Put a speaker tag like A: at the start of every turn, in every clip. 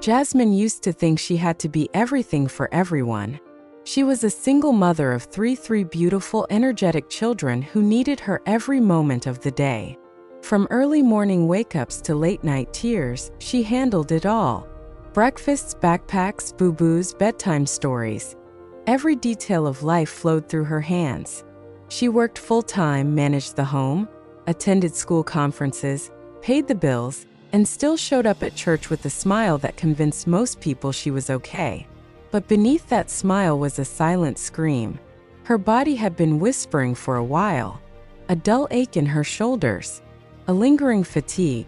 A: Jasmine used to think she had to be everything for everyone. She was a single mother of three beautiful, energetic children who needed her every moment of the day. From early morning wake-ups to late-night tears, she handled it all. Breakfasts, backpacks, boo-boos, bedtime stories. Every detail of life flowed through her hands. She worked full-time, managed the home, attended school conferences, paid the bills, and still showed up at church with a smile that convinced most people she was okay. But beneath that smile was a silent scream. Her body had been whispering for a while. A dull ache in her shoulders, a lingering fatigue,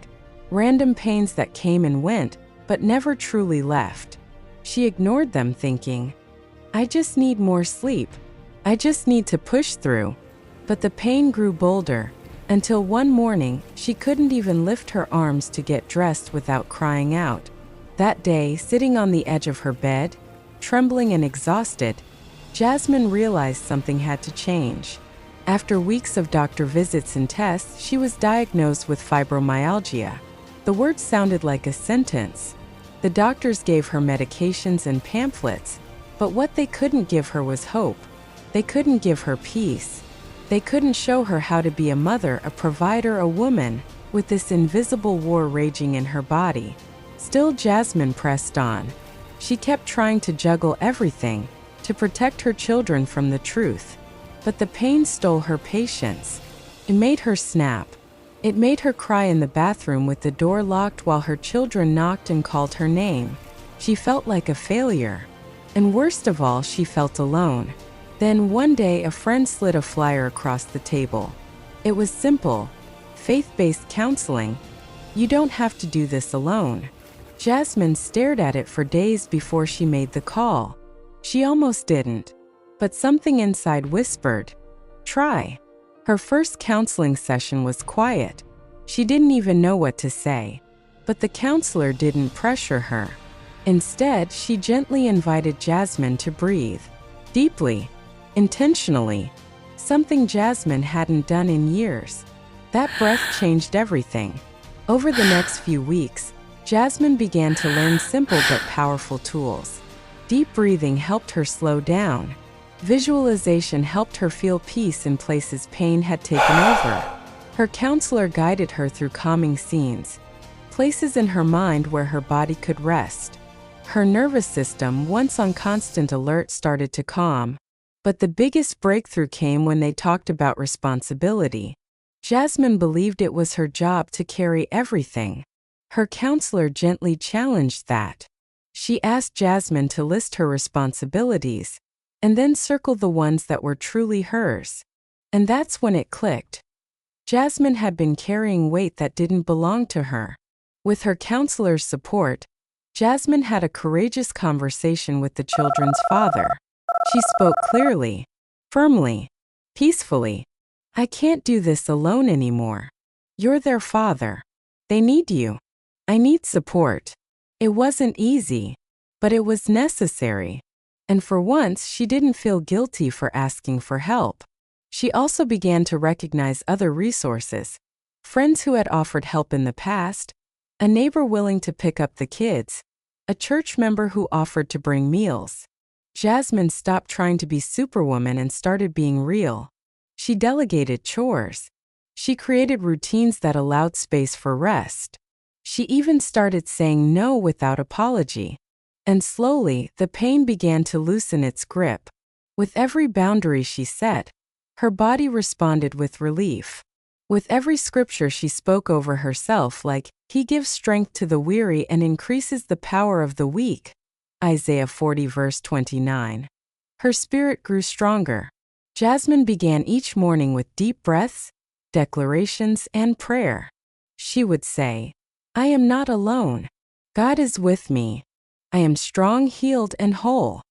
A: random pains that came and went, but never truly left. She ignored them, thinking, "I just need more sleep. I just need to push through." But the pain grew bolder, until one morning, she couldn't even lift her arms to get dressed without crying out. That day, sitting on the edge of her bed, trembling and exhausted, Jasmine realized something had to change. After weeks of doctor visits and tests, she was diagnosed with fibromyalgia. The word sounded like a sentence. The doctors gave her medications and pamphlets, but what they couldn't give her was hope. They couldn't give her peace. They couldn't show her how to be a mother, a provider, a woman, with this invisible war raging in her body. Still, Jasmine pressed on. She kept trying to juggle everything, to protect her children from the truth. But the pain stole her patience. It made her snap. It made her cry in the bathroom with the door locked while her children knocked and called her name. She felt like a failure. And worst of all, she felt alone. Then one day a friend slid a flyer across the table. It was simple. Faith-based counseling. You don't have to do this alone. Jasmine stared at it for days before she made the call. She almost didn't. But something inside whispered, "Try." Her first counseling session was quiet. She didn't even know what to say. But the counselor didn't pressure her. Instead, she gently invited Jasmine to breathe. Deeply. Intentionally. Something Jasmine hadn't done in years. That breath changed everything. Over the next few weeks, Jasmine began to learn simple but powerful tools. Deep breathing helped her slow down. Visualization helped her feel peace in places pain had taken over. Her counselor guided her through calming scenes, places in her mind where her body could rest. Her nervous system, once on constant alert, started to calm. But the biggest breakthrough came when they talked about responsibility. Jasmine believed it was her job to carry everything. Her counselor gently challenged that. She asked Jasmine to list her responsibilities, and then circle the ones that were truly hers. And that's when it clicked. Jasmine had been carrying weight that didn't belong to her. With her counselor's support, Jasmine had a courageous conversation with the children's father. She spoke clearly, firmly, peacefully. "I can't do this alone anymore. You're their father. They need you. I need support." It wasn't easy, but it was necessary. And for once, she didn't feel guilty for asking for help. She also began to recognize other resources. Friends who had offered help in the past, a neighbor willing to pick up the kids, a church member who offered to bring meals. Jasmine stopped trying to be Superwoman and started being real. She delegated chores. She created routines that allowed space for rest. She even started saying no without apology. And slowly, the pain began to loosen its grip. With every boundary she set, her body responded with relief. With every scripture she spoke over herself, like, "He gives strength to the weary and increases the power of the weak." Isaiah 40 verse 29. Her spirit grew stronger. Jasmine began each morning with deep breaths, declarations, and prayer. She would say, "I am not alone. God is with me. I am strong, healed, and whole."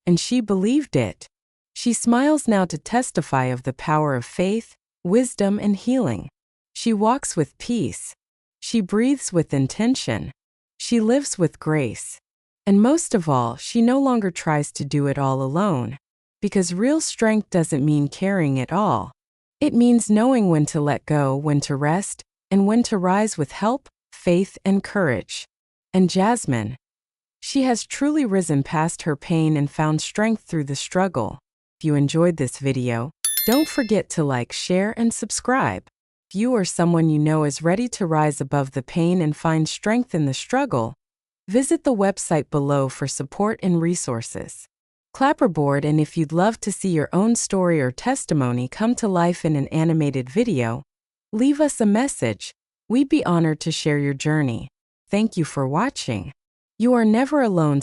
A: And she believed it. She smiles now to testify of the power of faith, wisdom, and healing. She walks with peace. She breathes with intention. She lives with grace. And most of all, she no longer tries to do it all alone. Because real strength doesn't mean carrying it all. It means knowing when to let go, when to rest, and when to rise with help, faith, and courage. And Jasmine, She has truly risen past her pain and found strength through the struggle. If you enjoyed this video, don't forget to like, share, and subscribe. If you or someone you know is ready to rise above the pain and find strength in the struggle, visit the website below for support and resources. Clapperboard, and if you'd love to see your own story or testimony come to life in an animated video, leave us a message. We'd be honored to share your journey. Thank you for watching. You are never alone.